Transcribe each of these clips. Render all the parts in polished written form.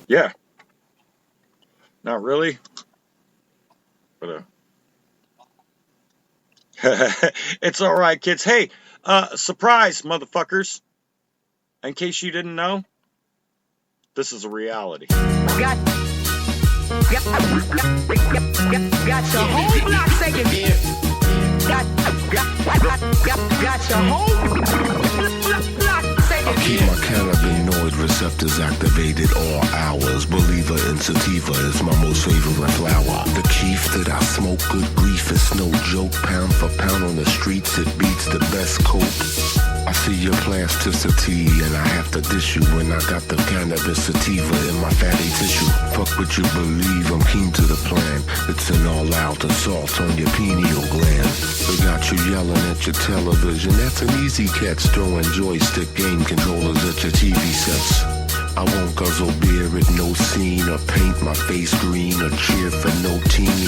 Yeah, not really, but it's all right, kids. Hey, surprise, motherfuckers! In case you didn't know, this is a reality. Got your whole block saying got your whole block saying I keep my cannabinoid receptors activated all hours. Believer in sativa is my most favorite flower. The keef that I smoke, good grief, it's no joke. Pound for pound on the streets, it beats the best coke. I see your plasticity and I have to dish you when I got the cannabis sativa in my fatty tissue. Fuck what you believe, I'm keen to the plan. It's an all-out assault on your pineal gland. They got you yelling at your television. That's an easy catch, throwing joystick game controllers at your TV sets. I won't guzzle beer at no scene, or paint my face green, or cheer for no team.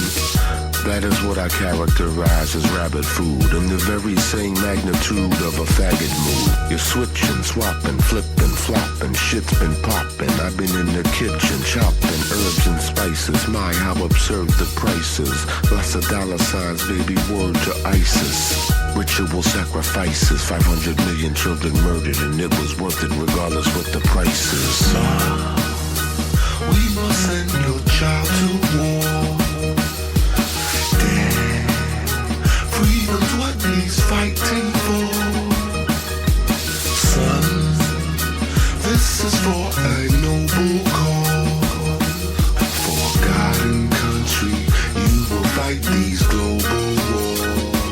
That is what I characterize as rabbit food, in the very same magnitude of a faggot mood. You're switching, swapping, flipping, flopping, shit's been popping. I've been in the kitchen, chopping herbs and spices. My, how absurd the prices. Lots of dollar signs, baby, word to ISIS. Ritual sacrifices, 500 million children murdered, and it was worth it regardless what the price is. Mom, we must send your child to war. Freedom's what he's fighting for. Son, this is for a noble cause. For God and country, you will fight these global wars.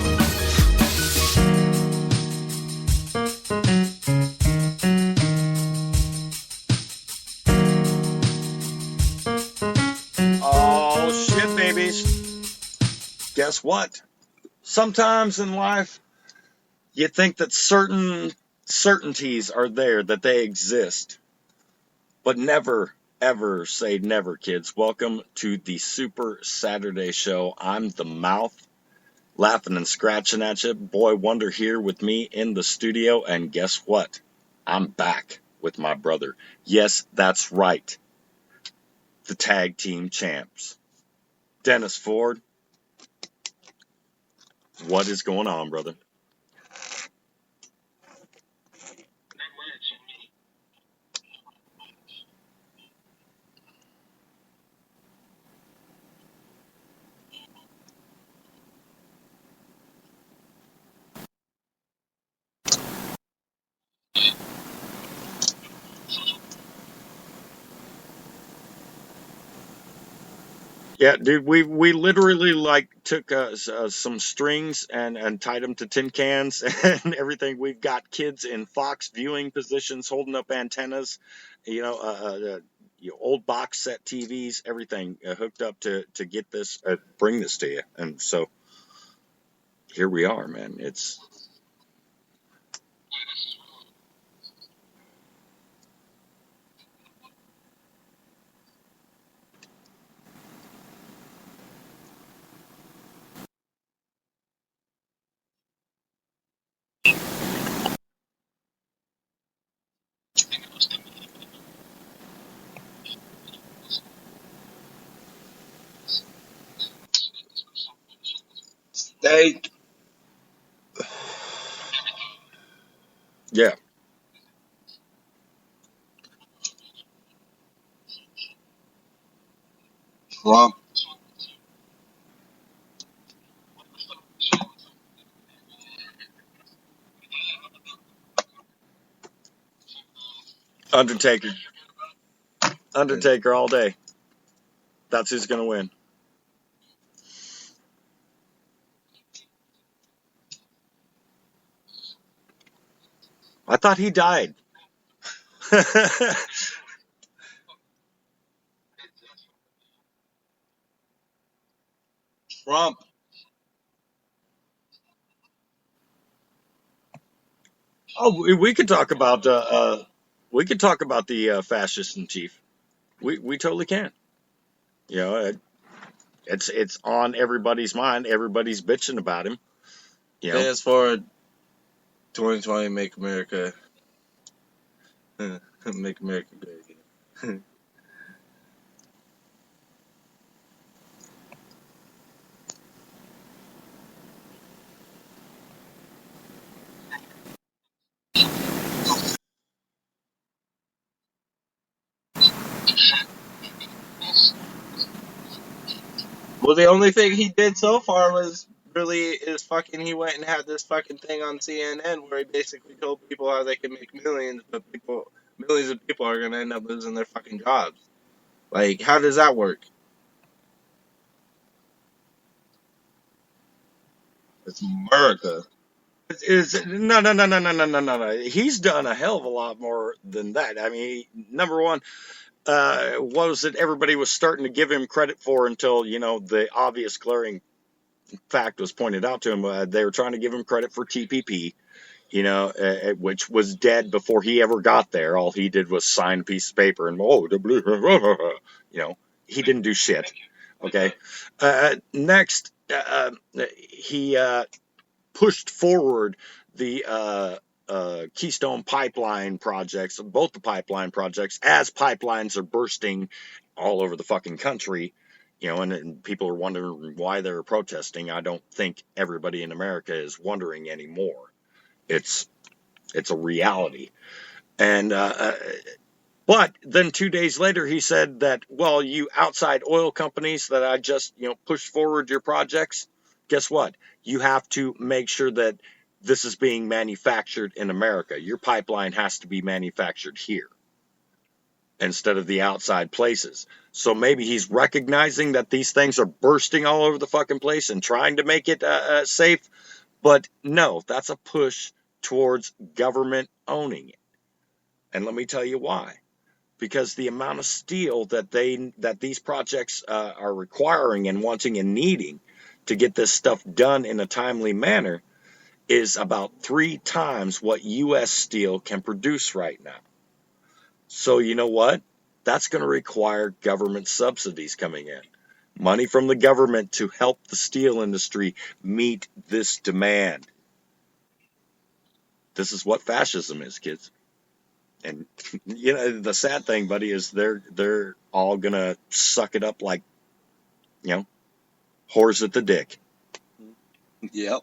Oh shit, babies. Guess what? Sometimes in life, you think that certain certainties are there, that they exist. But never, ever say never, kids. Welcome to the Super Saturday Show. I'm the mouth, laughing and scratching at you. Boy Wonder here with me in the studio. And guess what? I'm back with my brother. Yes, that's right. The tag team champs. Dennis Ford. What is going on, brother? Yeah, dude, we literally like took some strings and tied them to tin cans and everything. We've got kids in Fox viewing positions holding up antennas, old box set TVs, everything hooked up to get this, bring this to you. And so here we are, man. It's Steak. yeah. Trump. Undertaker, Undertaker all day. That's who's gonna win. I thought he died. Trump. Oh, we could talk about the fascist in chief. We totally can. You know, it's on everybody's mind. Everybody's bitching about him. You know, As for 2020, make America Make America great again. Well, the only thing he did so far was really is fucking. He went and had this fucking thing on CNN where he basically told people how they can make millions, but millions of people are gonna end up losing their fucking jobs. Like, how does that work? It's America. No. He's done a hell of a lot more than that. I mean, number one, what was it everybody was starting to give him credit for until, the obvious glaring fact was pointed out to him. They were trying to give him credit for TPP, which was dead before he ever got there. All he did was sign a piece of paper and, he didn't do shit. Okay. Next, he pushed forward the Keystone pipeline projects, both the pipeline projects, as pipelines are bursting all over the fucking country, and people are wondering why they're protesting. I don't think everybody in America is wondering anymore. It's a reality. And but then 2 days later, he said that, well, you outside oil companies that I just, pushed forward your projects, guess what? You have to make sure that this is being manufactured in America. Your pipeline has to be manufactured here instead of the outside places. So maybe he's recognizing that these things are bursting all over the fucking place and trying to make it safe. But no, that's a push towards government owning it. And let me tell you why. Because the amount of steel that these projects are requiring and wanting and needing to get this stuff done in a timely manner is about 3 times what U.S. steel can produce right now. So you know what? That's going to require government subsidies coming in. Money from the government to help the steel industry meet this demand. This is what fascism is, kids. And the sad thing, buddy, is they're all gonna suck it up like, whores at the dick. Yep.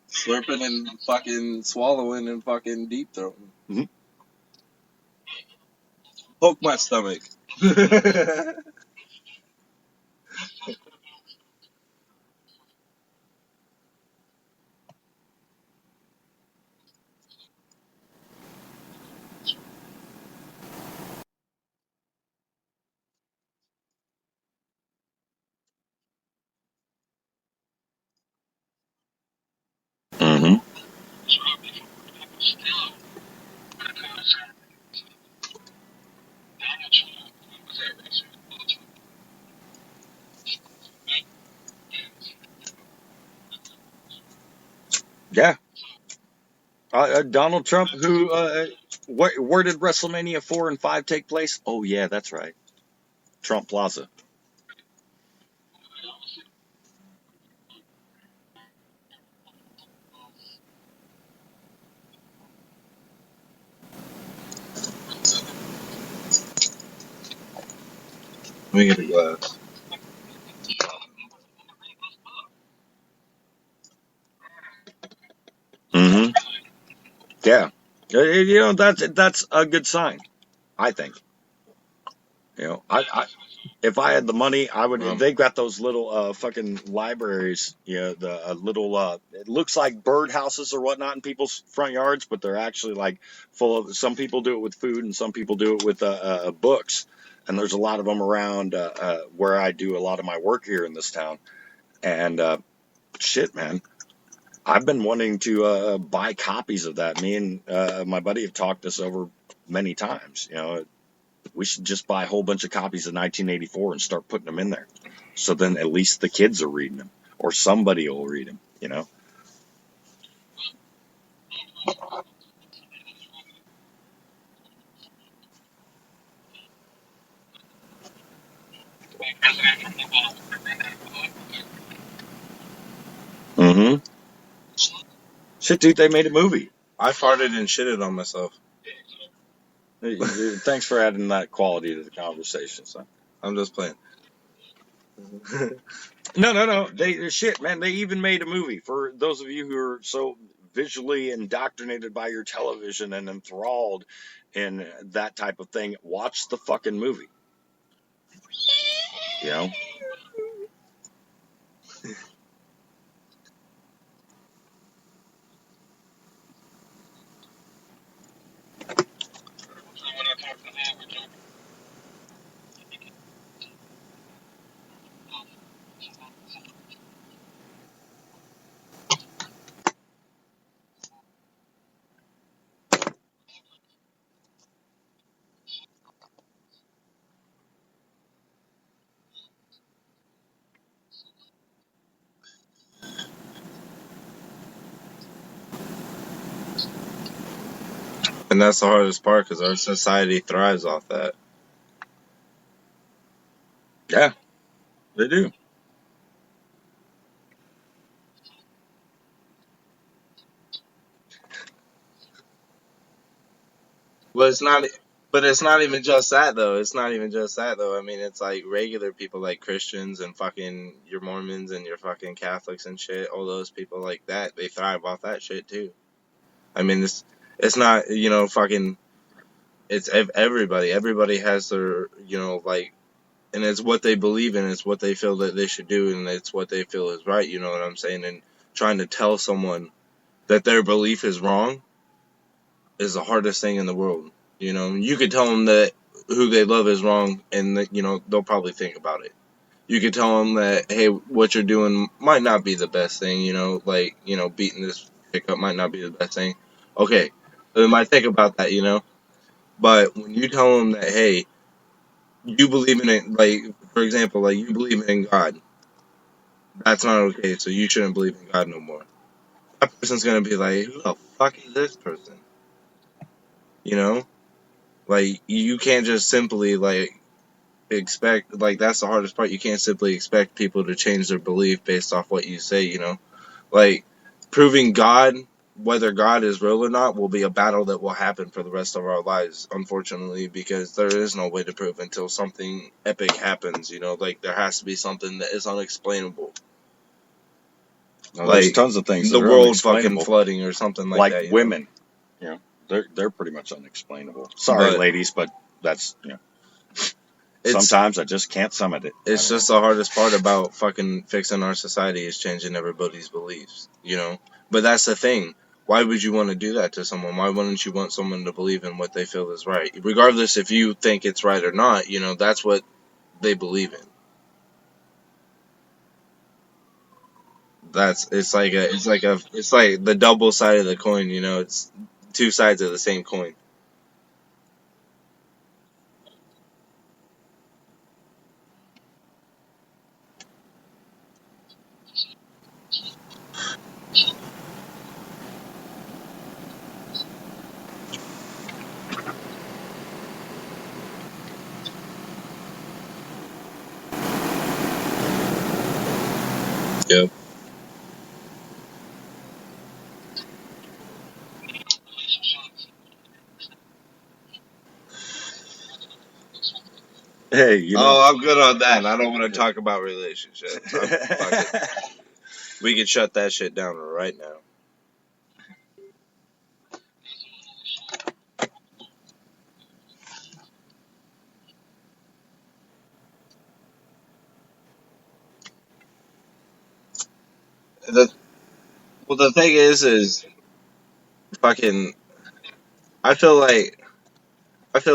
Slurping and fucking swallowing and fucking deep throating. Mm-hmm. Poke my stomach. Mm-hmm. Yeah. Donald Trump, who, where did WrestleMania 4 and 5 take place? Oh, yeah, that's right. Trump Plaza. Let me get a glass. Mm-hmm. Yeah. That's a good sign, I think. If I had the money, I would. They've got those little fucking libraries. The little. It looks like birdhouses or whatnot in people's front yards, but they're actually like full of. Some people do it with food, and some people do it with books. And there's a lot of them around where I do a lot of my work here in this town. And shit, man, I've been wanting to buy copies of that. Me and my buddy have talked this over many times. We should just buy a whole bunch of copies of 1984 and start putting them in there. So then at least the kids are reading them, or somebody will read them. Mm-hmm. Shit, dude, they made a movie. I farted and shitted on myself. Thanks for adding that quality to the conversation, son. I'm just playing. No. Shit, man. They even made a movie for those of you who are so visually indoctrinated by your television and enthralled in that type of thing. Watch the fucking movie. You know. And that's the hardest part because our society thrives off that. Yeah, they do. But it's not. But it's not even just that though. It's not even just that though. I mean, it's like regular people like Christians and fucking your Mormons and your fucking Catholics and shit. All those people like that, they thrive off that shit too. I mean, it's not fucking. It's everybody. Everybody has their like, and it's what they believe in. It's what they feel that they should do, and it's what they feel is right. You know what I'm saying? And trying to tell someone that their belief is wrong is the hardest thing in the world. You could tell them that who they love is wrong, and that they'll probably think about it. You could tell them that, hey, what you're doing might not be the best thing. Like beating this pickup might not be the best thing. Okay, they might think about that. But when you tell them that, hey, you believe in it, like for example, like you believe in God, that's not okay. So you shouldn't believe in God no more. That person's gonna be like, who the fuck is this person? Like you can't just simply like expect, like that's the hardest part. You can't simply expect people to change their belief based off what you say. Like proving God, whether God is real or not, will be a battle that will happen for the rest of our lives, unfortunately, because there is no way to prove until something epic happens. Like there has to be something that is unexplainable. Well, there's Like tons of things the that are world fucking unexplainable, flooding or something like like that. women. They're pretty much unexplainable. Sorry, But- ladies, but that's It's sometimes I just can't summon it. it's just the hardest part about fucking fixing our society is changing everybody's beliefs. But that's the thing. Why would you want to do that to someone? Why wouldn't you want someone to believe in what they feel is right? Regardless if you think it's right or not, that's what they believe in. It's like the double side of the coin, it's two sides of the same coin. Yep. Hey, I'm good on that. I don't want to talk about relationships. We can shut that shit down right now. The thing is fucking. I feel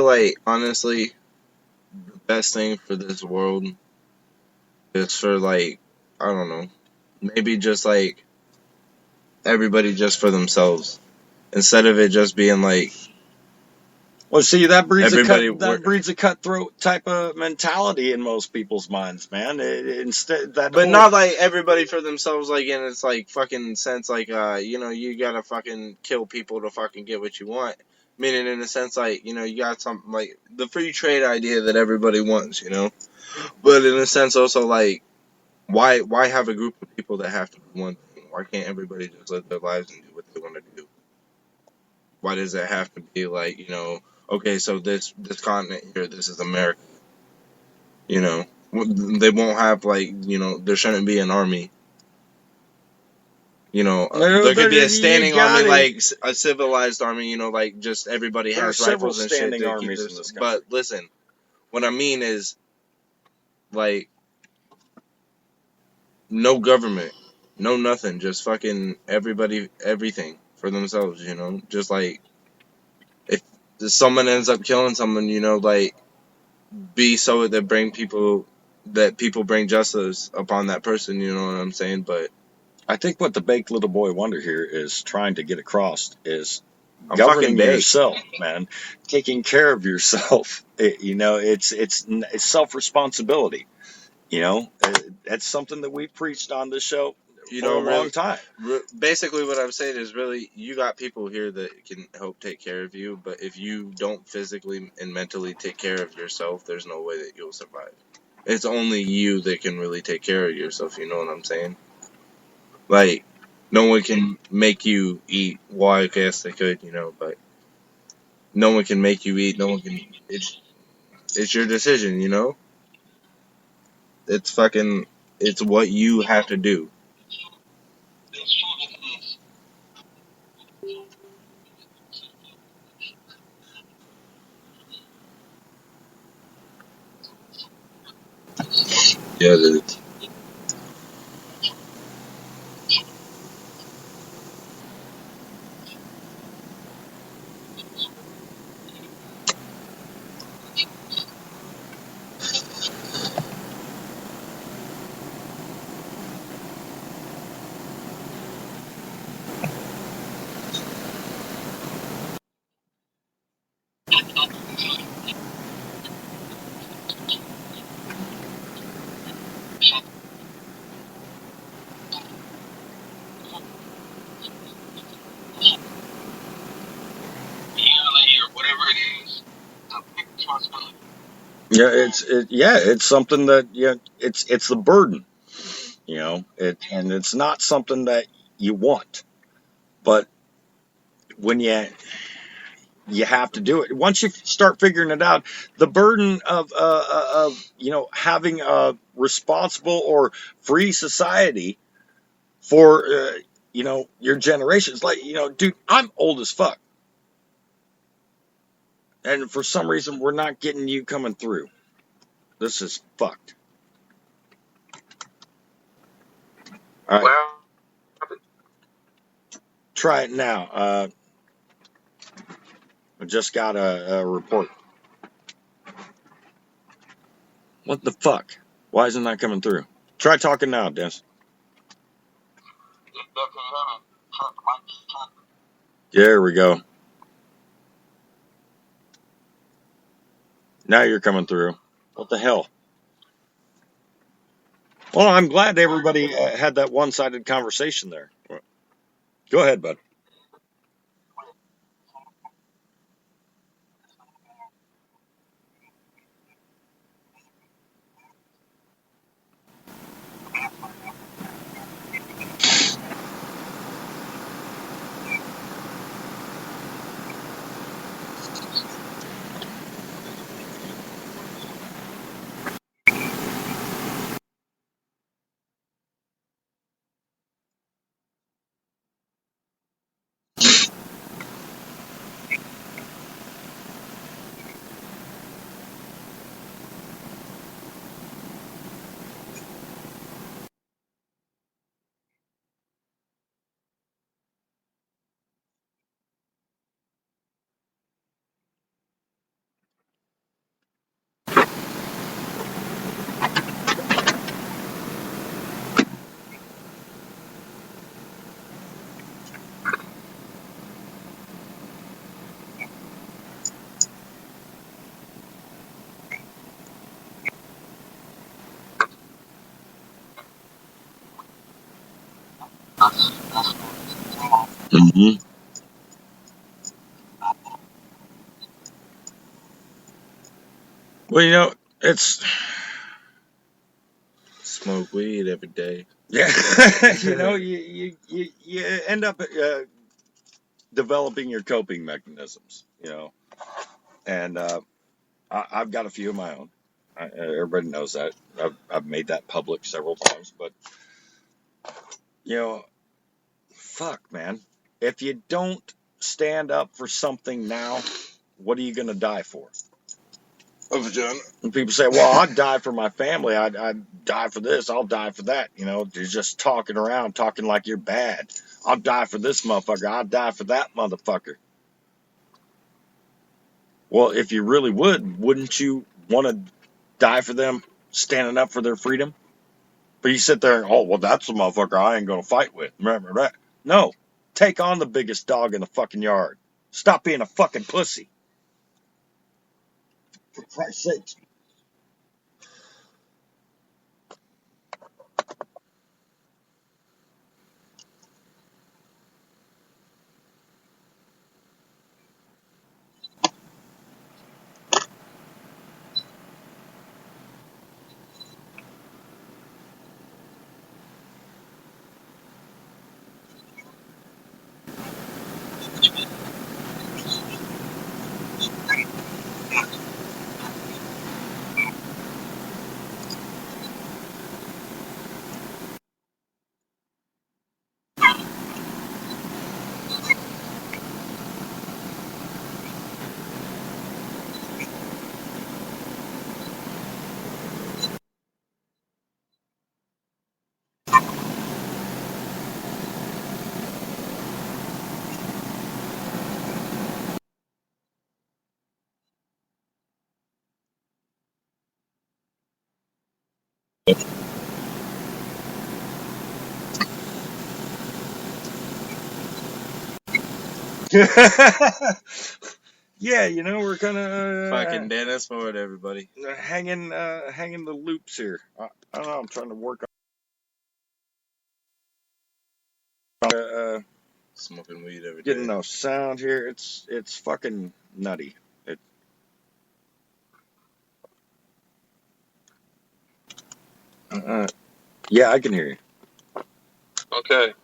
like honestly, the best thing for this world is for like, I don't know, maybe just like everybody just for themselves, instead of it just being like. well, see, that breeds Everybody that breeds a cutthroat type of mentality in most people's minds, man. But not like everybody for themselves, like in its like fucking sense, like you gotta fucking kill people to fucking get what you want. Meaning in a sense, like you got something like the free trade idea that everybody wants, But in a sense, also like, why have a group of people that have to do one thing? Why can't everybody just live their lives and do what they want to do? Why does that have to be like okay, so this continent here, this is America. You know, they won't have like, you know, there shouldn't be an army. You know, No, there could be a you standing got army, it. like a civilized army. You know, like just everybody There are has several rifles and shit standing to keep armies their. in this country. But listen, what I mean is, like, no government, no nothing, just fucking everybody, everything for themselves. You know, just like if someone ends up killing someone, you know, like be so that people bring justice upon that person. You know what I'm saying? But I think what the baked little boy wonder here is trying to get across is I'm fucking governing baked. yourself, man, taking care of yourself. You know, it's self responsibility. You know, that's something that we preached on this show You for a don't long really. time. Basically, what I'm saying is really, you got people here that can help take care of you, but if you don't physically and mentally take care of yourself, there's no way that you'll survive. It's only you that can really take care of yourself, you know what I'm saying? Like, no one can make you eat. Well, I guess they could, you know, but no one can make you eat. No one can. It's your decision, you know? It's fucking. It's what you have to do. Yeah, it is. Yeah, it's something that it's the burden. You know, and it's not something that you want, but when you have to do it. Once you start figuring it out, the burden of having a responsible or free society for your generations. Like, dude, I'm old as fuck, and for some reason we're not getting you coming through. This is fucked. All right, Well, try it now. I just got a report. What the fuck? Why isn't that coming through? Try talking now, Dennis. There we go. Now you're coming through. What the hell? Well, I'm glad everybody had that one-sided conversation there. Go ahead, bud. Mm-hmm. Well, it's smoke weed every day. yeah. You end up developing your coping mechanisms. And I've got a few of my own. Everybody knows that. I've made that public several times. But, you know, fuck, man. If you don't stand up for something now, what are you going to die for? A vagina. And people say, well, I'd die for my family. I'd die for this. I'll die for that. You know, you're just talking around, talking like you're bad. I'll die for this motherfucker. I'll die for that motherfucker. Well, if you really would, wouldn't you want to die for them standing up for their freedom? But you sit there and, oh, well, that's the motherfucker I ain't going to fight with. Remember that? No. Take on the biggest dog in the fucking yard. Stop being a fucking pussy. For Christ's sake. Yeah, you know, we're kind of Fucking Dennis Ford, everybody. hanging the loops here. I don't know. I'm trying to work on Smoking weed every day. getting enough sound here. It's fucking nutty. Yeah, I can hear you. Okay.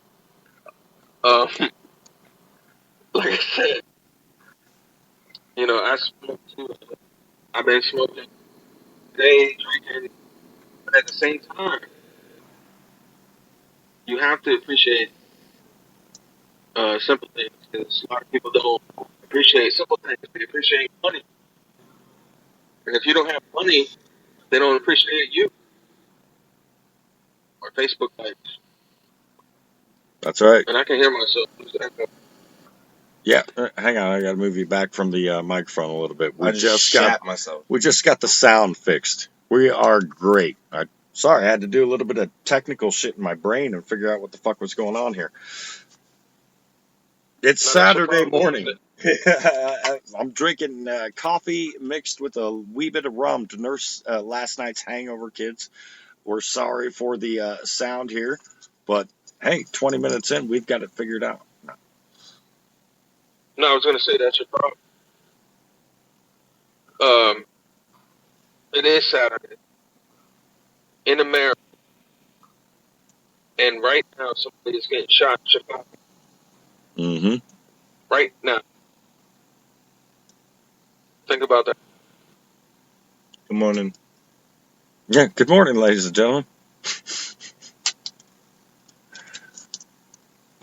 Like I said, you know, I've been smoking day, drinking, but at the same time, you have to appreciate simple things. Because a lot of people don't appreciate simple things. They appreciate money. And if you don't have money, they don't appreciate you. Or Facebook likes. That's right. And I can hear myself. Yeah, hang on. I got to move you back from the microphone a little bit. I just shat myself. We just got the sound fixed. We are great. Sorry, I had to do a little bit of technical shit in my brain and figure out what the fuck was going on here. It's Saturday morning. I'm drinking coffee mixed with a wee bit of rum to nurse last night's hangover, kids. We're sorry for the sound here, but hey, 20 minutes in, we've got it figured out. No, I was going to say that's your problem. It is Saturday in America, and right now somebody is getting shot in Chicago. Mm-hmm. Right now. Think about that. Good morning. Yeah, good morning, ladies and gentlemen.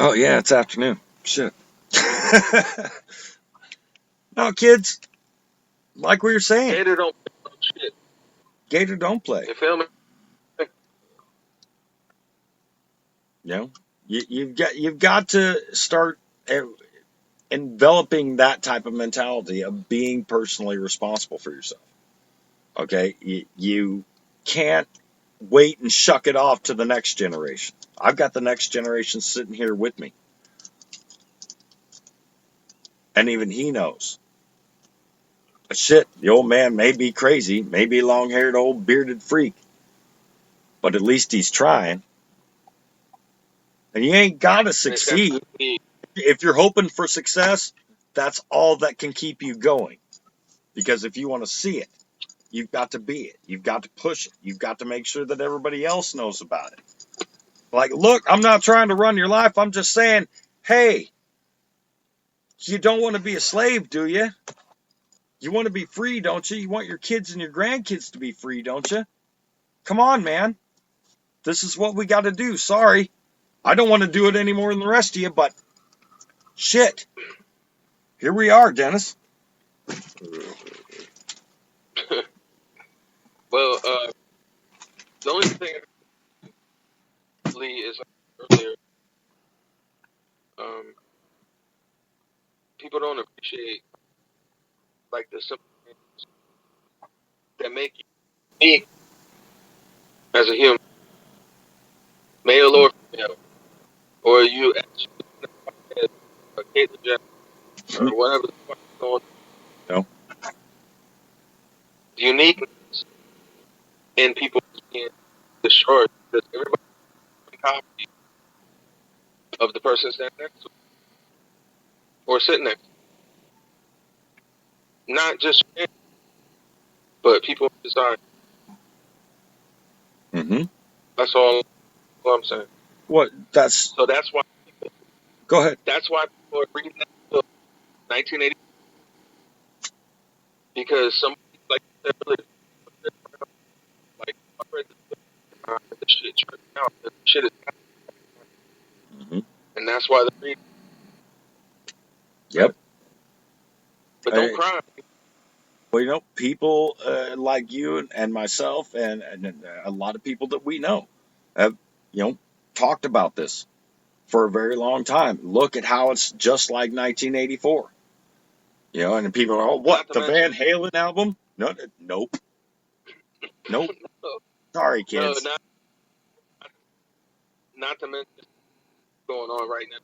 Oh, yeah, it's afternoon. Shit. No, kids, like we were saying, Gator don't play no shit. Gator don't play. You feel me? You know, you've got to start enveloping that type of mentality of being personally responsible for yourself. Okay, you can't wait and shuck it off to the next generation. I've got the next generation sitting here with me, and even he knows. Shit, the old man may be crazy, may be a long-haired old bearded freak, but at least he's trying. And you ain't got to succeed. If you're hoping for success, that's all that can keep you going. Because if you want to see it, you've got to be it. You've got to push it. You've got to make sure that everybody else knows about it. Like, look, I'm not trying to run your life. I'm just saying, hey, you don't want to be a slave, do you? You want to be free, don't you? You want your kids and your grandkids to be free, don't you? Come on, man. This is what we got to do. Sorry. I don't want to do it any more than the rest of you, but shit. Here we are, Dennis. Well, the only thing Lee is earlier, people don't appreciate like the simple things that make you unique as a human, male or female, or you actually a Caitlyn Jenner or whatever the fuck is going on. No. The uniqueness in people being destroyed because everybody has a copy of the person standing next to them or sitting next to them. Not just men, but people in society. Mm-hmm. That's all I'm saying. What? That's. So that's why. Go ahead. That's why people are reading that book, 1980, because somebody like I read this book, the shit tripping out. The shit is, Mm-hmm. and that's why they're reading. Yep. But don't cry. Well, you know, people like you and myself and a lot of people that we know have, you know, talked about this for a very long time. Look at how it's just like 1984. You know, and people are, oh, what, the Van Halen album? No, nope. Nope. Sorry, kids. No, not to mention what's going on right now.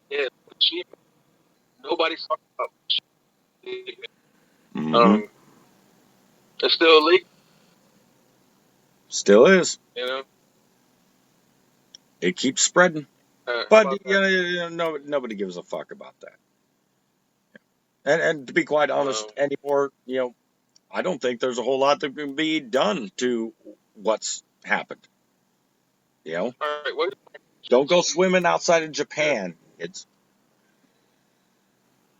Yeah, achievement. Nobody's talking about achievement. Mm-hmm. It's still illegal. Still is. You know? It keeps spreading. But you know, nobody gives a fuck about that. And to be quite honest, anymore, you know, I don't think there's a whole lot that can be done to what's happened. You know? All right, don't go swimming outside of Japan, kids.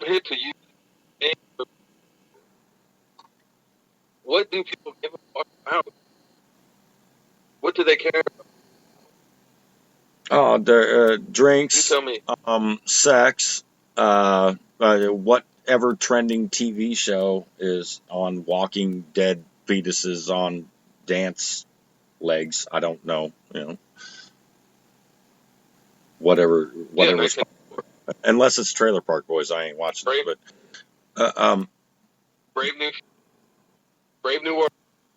Here to you. What do people give a fuck about? What do they care about? Oh, the drinks, you tell me. Sex, whatever trending TV show is on walking dead fetuses on dance legs. I don't know, you know. Whatever. Yeah, unless it's Trailer Park Boys, I ain't watching it. But Brave New World,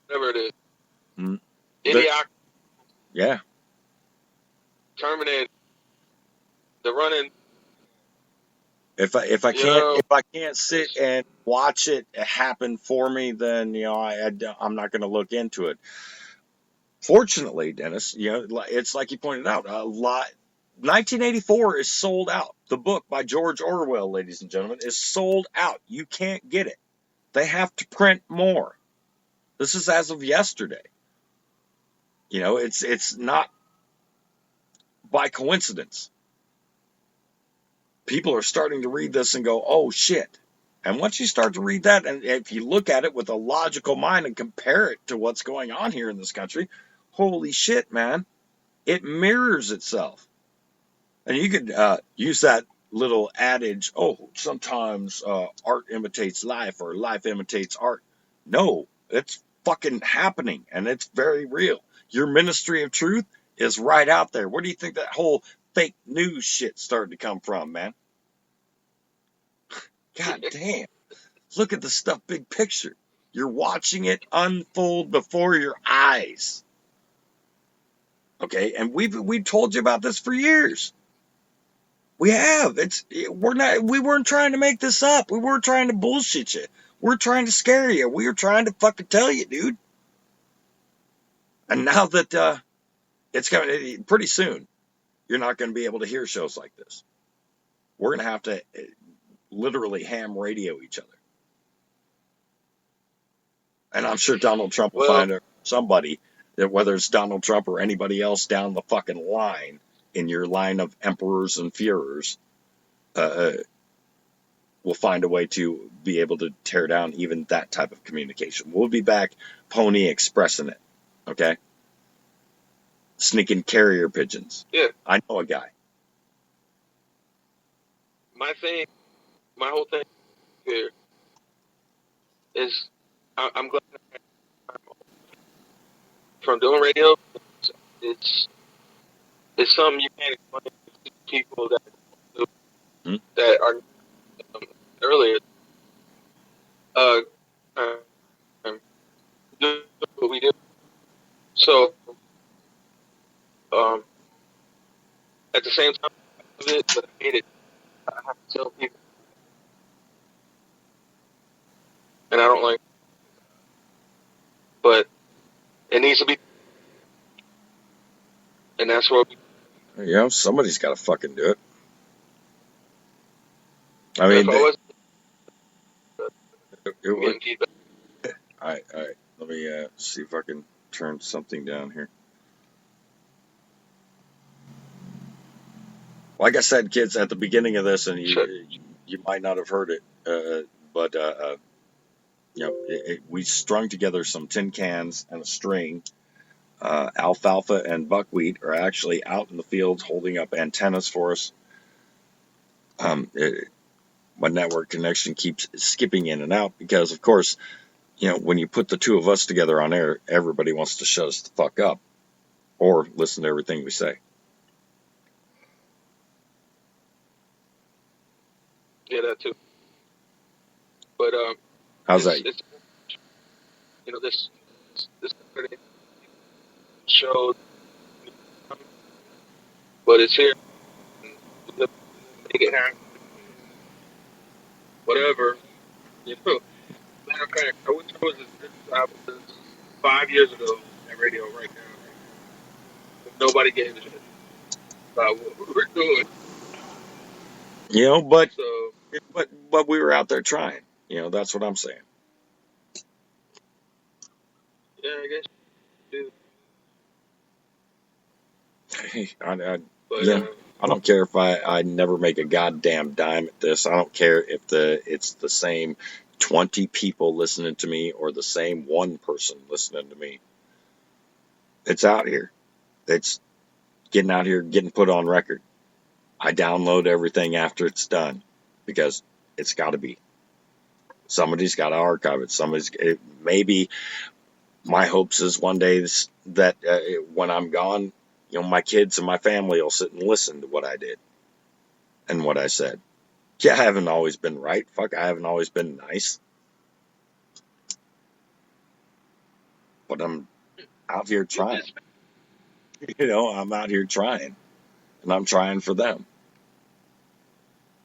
whatever it is. Mm-hmm. Idiocracy. Yeah. Terminator. The running. If I can't sit and watch it happen for me, then you know I'm not going to look into it. Fortunately, Dennis, you know it's like you pointed out, a lot. 1984 is sold out. The book by George Orwell, ladies and gentlemen, is sold out. You can't get it. They have to print more. This is as of yesterday. You know, it's not by coincidence. People are starting to read this and go, oh, shit. And once you start to read that, and if you look at it with a logical mind and compare it to what's going on here in this country, holy shit, man. It mirrors itself. And you could use that little adage, oh, sometimes art imitates life or life imitates art. No, it's fucking happening, and it's very real. Your ministry of truth is right out there. Where do you think that whole fake news shit started to come from, man? God damn. Look at the stuff big picture. You're watching it unfold before your eyes. Okay, and we've told you about this for years. We have. We weren't trying to make this up. We weren't trying to bullshit you. We're trying to scare you. We were trying to fucking tell you, dude. And now that it's coming pretty soon, you're not going to be able to hear shows like this. We're going to have to literally ham radio each other. And I'm sure Donald Trump will find somebody, that whether it's Donald Trump or anybody else down the fucking line, in your line of emperors and Führers, we'll find a way to be able to tear down even that type of communication. We'll be back Pony Expressing it, okay? Sneaking carrier pigeons. Yeah. I know a guy. My whole thing here is I'm glad from doing radio. It's something you can't explain to people that are earlier. Do what we do. So, at the same time, I love it, but I hate it. I have to tell people, and I don't like. But it needs to be, and that's what. Somebody's got to fucking do it. I mean, getting feedback. All right. Let me see if I can turn something down here. Like I said, kids, at the beginning of this, and you might not have heard it, but we strung together some tin cans and a string. Alfalfa and buckwheat are actually out in the fields holding up antennas for us. My network connection keeps skipping in and out because, of course, when you put the two of us together on air, everybody wants to shut us the fuck up or listen to everything we say. Yeah, that too. But how's that? This show, but it's here. Make it happen. Whatever. Matter of fact, I wish I was as 5 years ago at radio right now. Nobody gave a shit about what we were doing. But we were out there trying. That's what I'm saying. Yeah, I guess. I don't care if I never make a goddamn dime at this. I don't care if it's the same 20 people listening to me or the same one person listening to me. It's out here. It's getting out here, getting put on record. I download everything after it's done because it's got to be. Somebody's got to archive it. Maybe my hopes is one day that when I'm gone, my kids and my family will sit and listen to what I did and what I said. Yeah, I haven't always been right. Fuck, I haven't always been nice. But I'm out here trying. I'm out here trying. And I'm trying for them.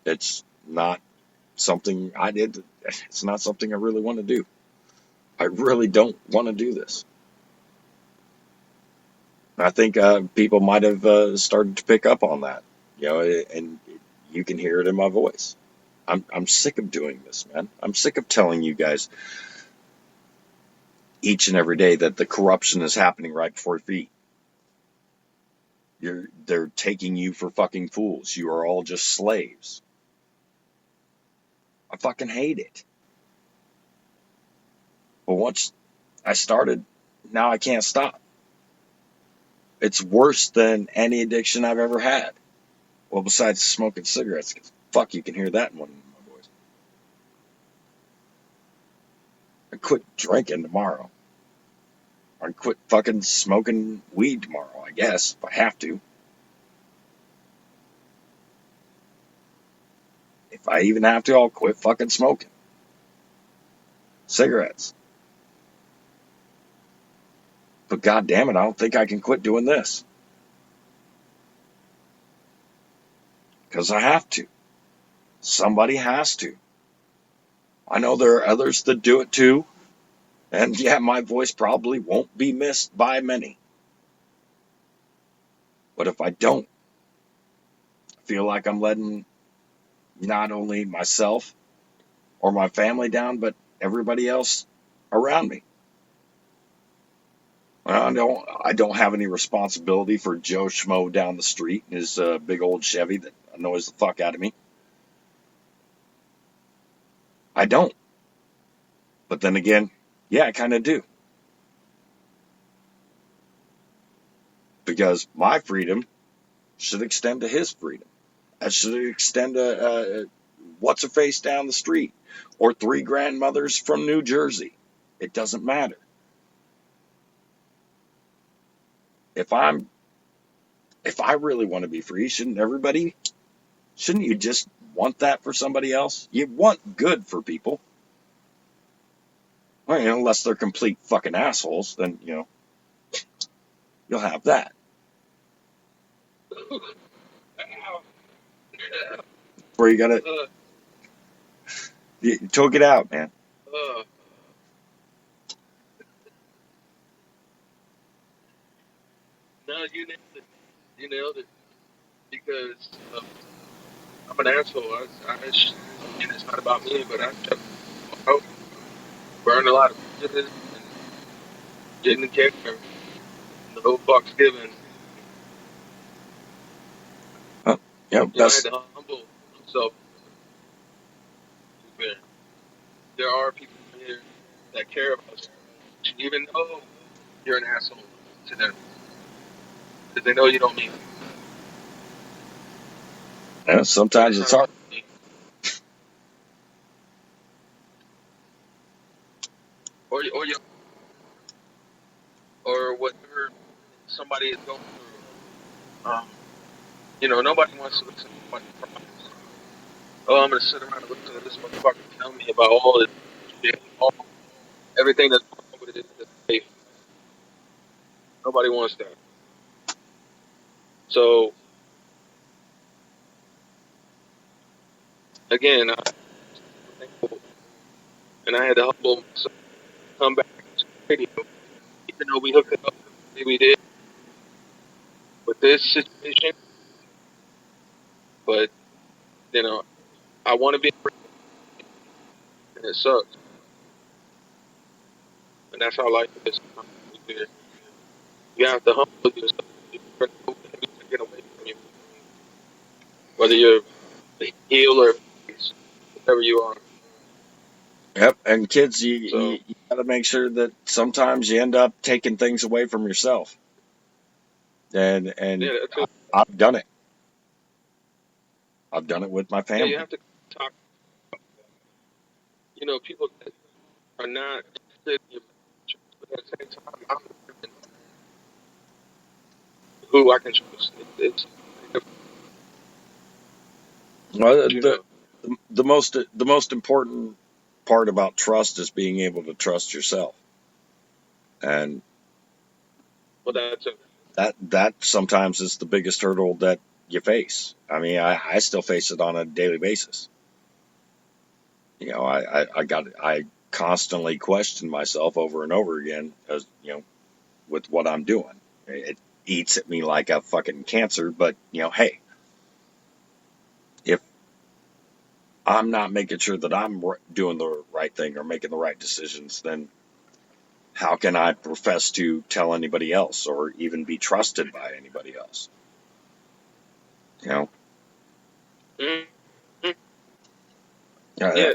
It's not something I did. It's not something I really want to do. I really don't want to do this. I think people might have started to pick up on that, and you can hear it in my voice. I'm sick of doing this, man. I'm sick of telling you guys each and every day that the corruption is happening right before your feet. They're taking you for fucking fools. You are all just slaves. I fucking hate it. But once I started, now I can't stop. It's worse than any addiction I've ever had. Well, besides smoking cigarettes, 'cause fuck, you can hear that in one of my voice. I quit drinking tomorrow. I quit fucking smoking weed tomorrow, I guess, if I have to. If I even have to, I'll quit fucking smoking cigarettes. But God damn it, I don't think I can quit doing this. Because I have to. Somebody has to. I know there are others that do it too. And yeah, my voice probably won't be missed by many. But if I don't, I feel like I'm letting not only myself or my family down, but everybody else around me. I don't have any responsibility for Joe Schmo down the street in his big old Chevy that annoys the fuck out of me. I don't. But then again, yeah, I kind of do. Because my freedom should extend to his freedom. I should extend to what's her face down the street or three grandmothers from New Jersey. It doesn't matter. If I really want to be free, shouldn't you just want that for somebody else? You want good for people. Well, unless they're complete fucking assholes, then, you'll have that. Where you gotta choke it out, man. No, you nailed it. You nailed it. Because I'm an asshole. And it's not about me, but I shut my mouth, burned a lot of bridges, and didn't care. The whole fuck's given. Yeah, I had to humble myself. There are people here that care about us, even though you're an asshole to them, because they know you don't mean it. Yeah, sometimes it's hard. Or whatever somebody is going through. Nobody wants to listen to somebody problems. Oh, I'm gonna sit around and listen to this motherfucker tell me about all this shit, everything that's wrong with it. Life. Nobody wants that. So again, I'm thankful, and I had to humble myself, come back to the radio, even though we hooked it up the way we did with this situation. But I want to be, and it sucks, and that's how life is. You have to humble yourself. Get away from you, whether you're a heel or a face, whatever you are. Yep, and kids, you got to make sure that sometimes you end up taking things away from yourself. And Yeah, I've done it. I've done it with my family. Yeah, you have to talk. People that are not interested in your but at the same time, I'm who I can trust. It's Well, the most important part about trust is being able to trust yourself, and well, that's a, that sometimes is the biggest hurdle that you face. I mean, I still face it on a daily basis. I constantly question myself over and over again as with what I'm doing. It eats at me like a fucking cancer, but hey, if I'm not making sure that I'm doing the right thing or making the right decisions, then how can I profess to tell anybody else or even be trusted by anybody else? mm-hmm. Yeah.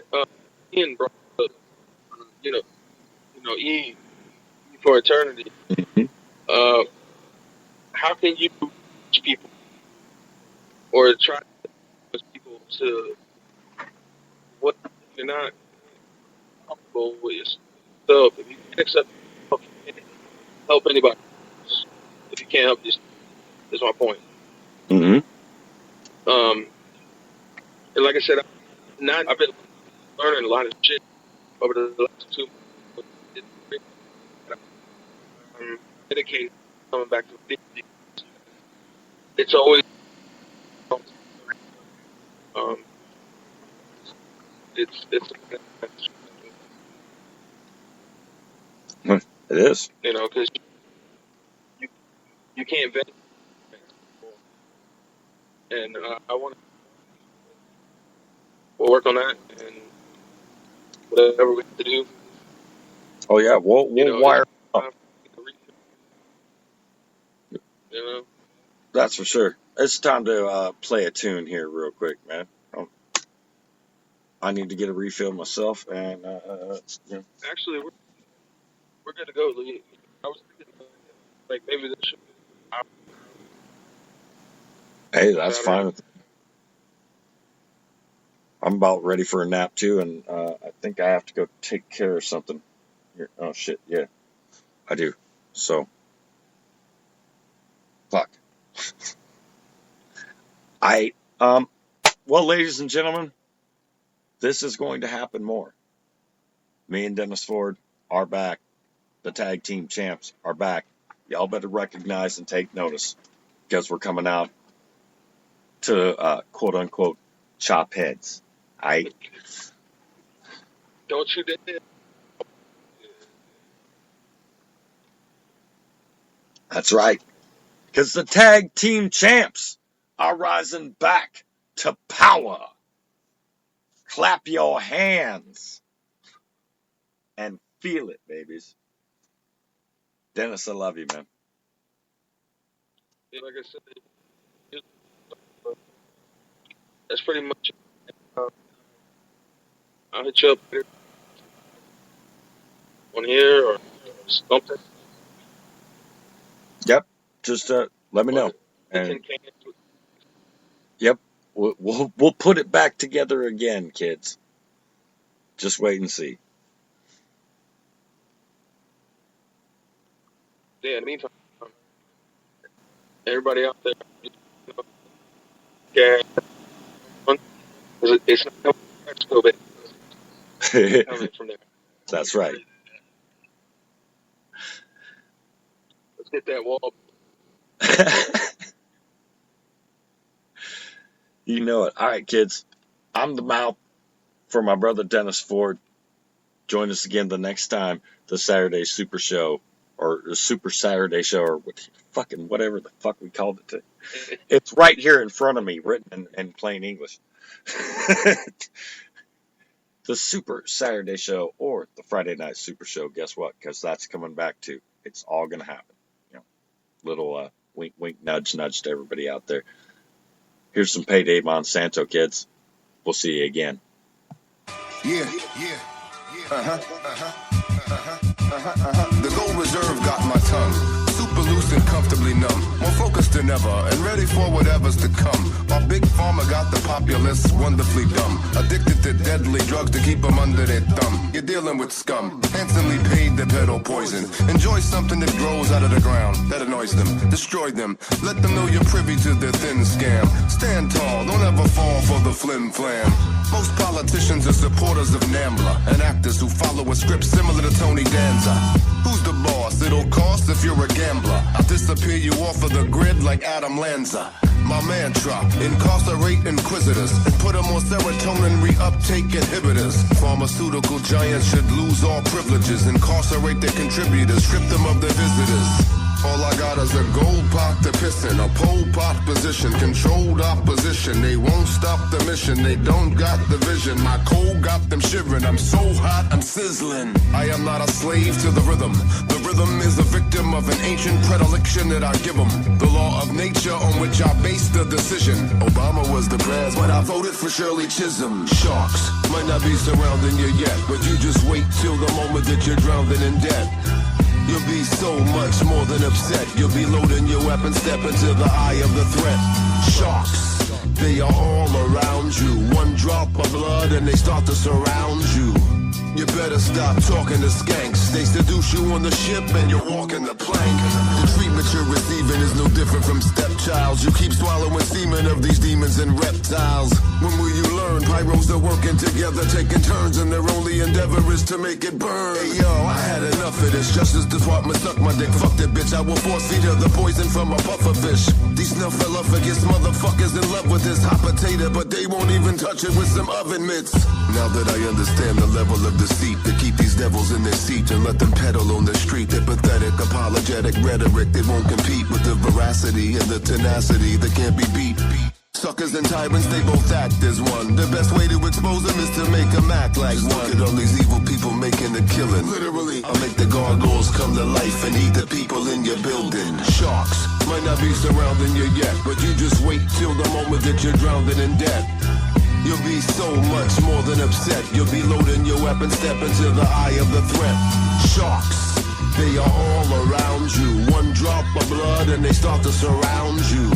Ian brought up, E for eternity. Mm-hmm. How can you teach people or try to push people to what if you're not comfortable with yourself? If you can't accept yourself, you can't help anybody else. If you can't help yourself, is my point. Mm-hmm. And like I said, I've been learning a lot of shit over the last 2 months. I'm dedicated to coming back to it. It's always um, it's It is. because you can't vent, and I want to work on that and whatever we have to do. Oh yeah, we'll wire up. That's for sure. It's time to play a tune here real quick, man. I need to get a refill myself, and you know. Actually, we're good to go. I was thinking, like maybe this should Hey, that's Saturday. fine. I'm about ready for a nap too, and I think I have to go take care of something. Here. Oh shit, yeah, I do. So, fuck. Well, ladies and gentlemen, this is going to happen more. Me and Dennis Ford are back. The tag team champs are back. Y'all better recognize and take notice, because we're coming out to quote unquote chop heads. Don't you dare. That's right. Because the tag team champs are rising back to power. Clap your hands and feel it, babies. Dennis, I love you, man. Yeah, like I said, that's pretty much it. I'll hit you up here on here or something. Yep. Just let me know. And yep, we'll put it back together again, kids. Just wait and see. Yeah, in the meantime, everybody out there, yeah, it's not Mexico, but coming from there. That's right. Let's get that wall. You know it. All right, kids. I'm the mouth for my brother Dennis Ford. Join us again the next time, the Saturday Super Show, or the Super Saturday Show, or fucking whatever the fuck we called it. It's right here in front of me, written in plain English. The Super Saturday Show or the Friday Night Super Show. Guess what? Because that's coming back too. It's all going to happen. You know, little wink, wink, nudge, nudge to everybody out there. Here's some Payday Monsanto, kids. We'll see you again. Yeah. The gold reserve got my tongue super loose and comfortably numb, more focused than ever and ready for whatever's to come. While Big Pharma got the populace wonderfully dumb, addicted to deadly drugs to keep them under their thumb. You're dealing with scum, handsomely paid to peddle poison. Enjoy something that grows out of the ground, that annoys them, destroy them. Let them know you're privy to their thin scam. Stand tall, don't ever fall for the flim flam. Most politicians are supporters of NAMBLA and actors who follow a script similar to Tony Danza. Who's the boss? It'll cost if you're a gambler. I'll disappear you off of the grid like Adam Lanza. My mantra, incarcerate inquisitors and put them on serotonin reuptake inhibitors. Pharmaceutical giants should lose all privileges, incarcerate their contributors, strip them of their visitors. All I got is a gold pot to piss in, a pole pot position, controlled opposition. They won't stop the mission, they don't got the vision. My cold got them shivering, I'm so hot, I'm sizzling. I am not a slave to the rhythm. The rhythm is a victim of an ancient predilection that I give them. The law of nature on which I base the decision. Obama was the pres, but I voted for Shirley Chisholm. Sharks might not be surrounding you yet, but you just wait till the moment that you're drowning in debt. You'll be so much more than upset. You'll be loading your weapon, step into the eye of the threat. Sharks, they are all around you. One drop of blood and they start to surround you. You better stop talking to skanks. They seduce you on the ship and you're walking the plank. The treatment you're receiving is no different from stepchilds. You keep swallowing semen of these demons and reptiles. When will you learn? Pyros are working together, taking turns, and their only endeavor is to make it burn. Hey yo, I had enough of this. Justice Department suck my dick, fuck that bitch. I will force feed her the poison from a puffer fish. These snuffleupagus motherfuckers in love with this hot potato, but they won't even touch it with some oven mitts. Now that I understand the level of deceit to keep these devils in their seat and let them peddle on the street, their pathetic apologetic rhetoric that won't compete with the veracity and the tenacity that can't be beat. Suckers and tyrants, they both act as one. The best way to expose them is to make them act like one. Look at all these evil people making a killing. Literally, I'll make the gargoyles come to life and eat the people in your building. Sharks might not be surrounding you yet, but you just wait till the moment that you're drowning in debt. You'll be so much more than upset. You'll be loading your weapon, step into the eye of the threat. Sharks, they are all around you. One drop of blood and they start to surround you.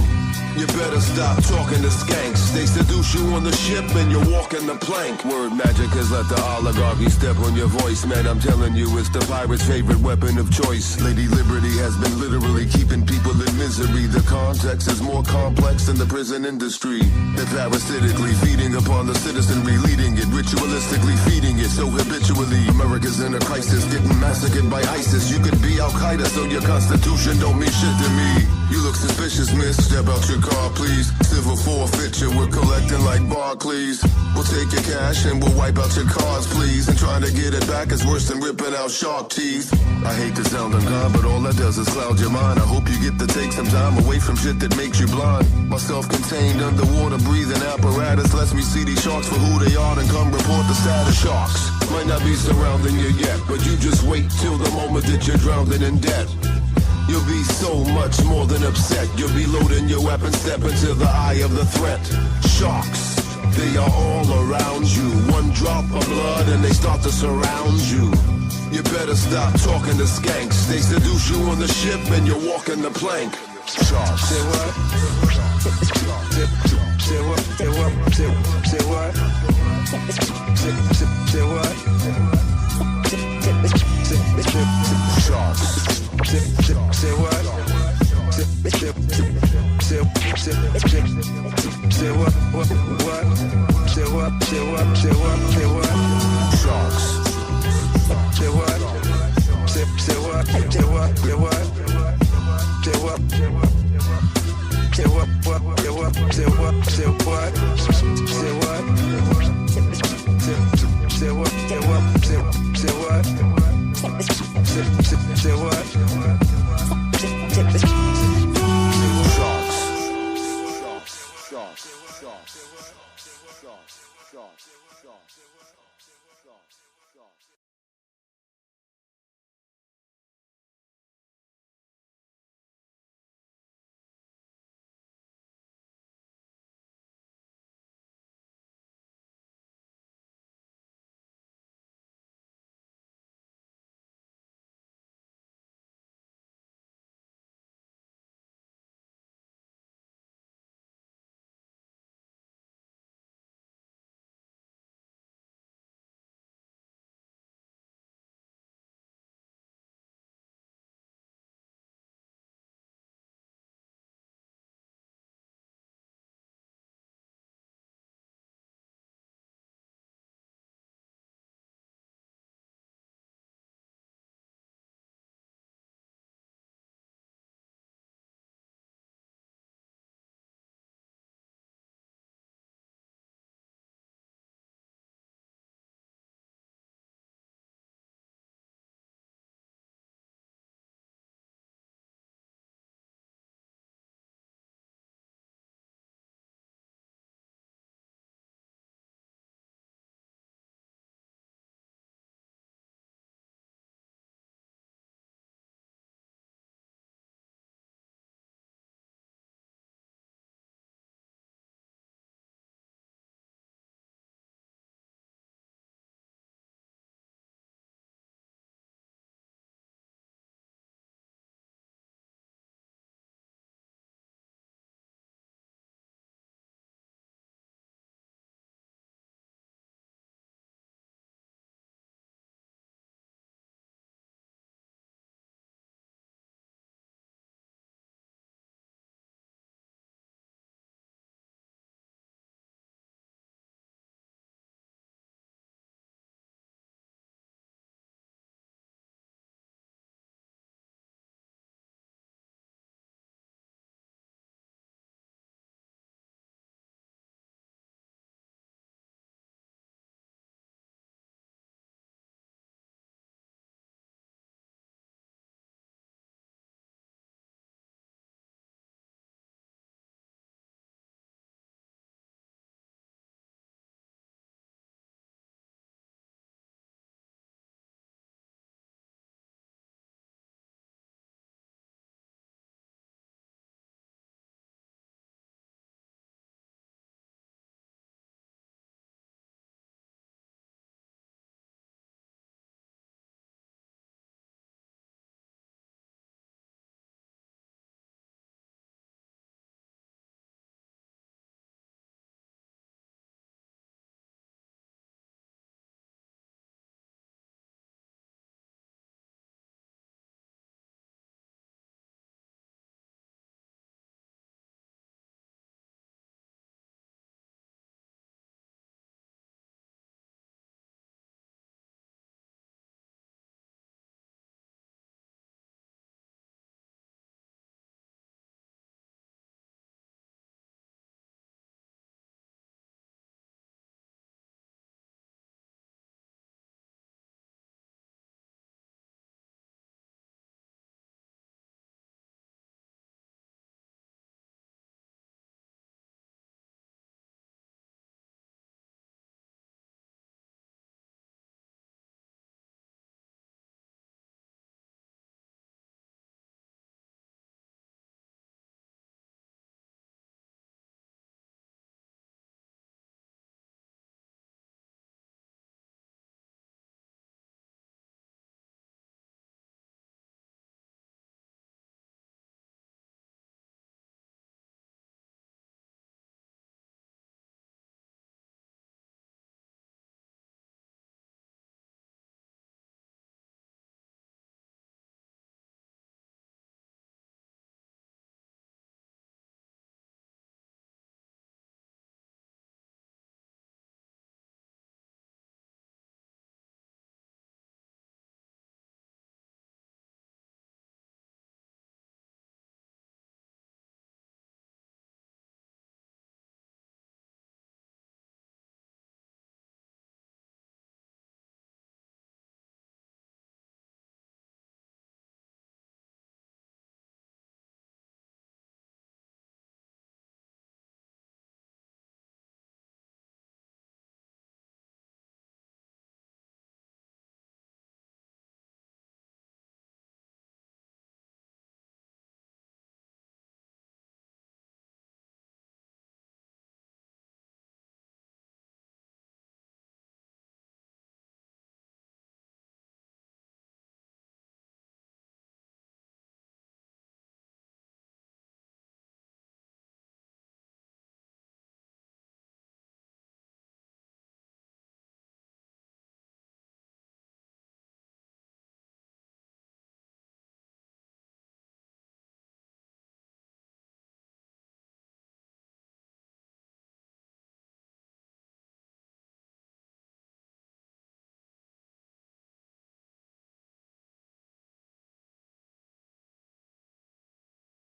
You better stop talking to skanks. They seduce you on the ship and you're walking the plank. Word magic has let the oligarchy step on your voice. Man, I'm telling you, it's the pirate's favorite weapon of choice. Lady Liberty has been literally keeping people in misery. The context is more complex than the prison industry. They're parasitically feeding upon the citizenry, leading it, ritualistically feeding it so habitually. America's in a crisis, getting massacred by ISIS. You could be Al-Qaeda, so your constitution don't mean shit to me. You look suspicious, miss. Step out your car, please. Civil forfeiture, we're collecting like Barclays. We'll take your cash and we'll wipe out your cards, please. And trying to get it back is worse than ripping out shark teeth. I hate to sound unkind, but all that does is cloud your mind. I hope you get to take some time away from shit that makes you blind. My self-contained underwater breathing apparatus lets me see these sharks for who they are and come report the status. Sharks might not be surrounding you yet, but you just wait till the moment that you're drowning in debt. You'll be so much more than upset. You'll be loading your weapon, step into the eye of the threat. Sharks, they are all around you. One drop of blood and they start to surround you. You better stop talking to skanks. They seduce you on the ship and you're walking the plank. Sharks. Say what? Say what? Say what? Say what? Say what?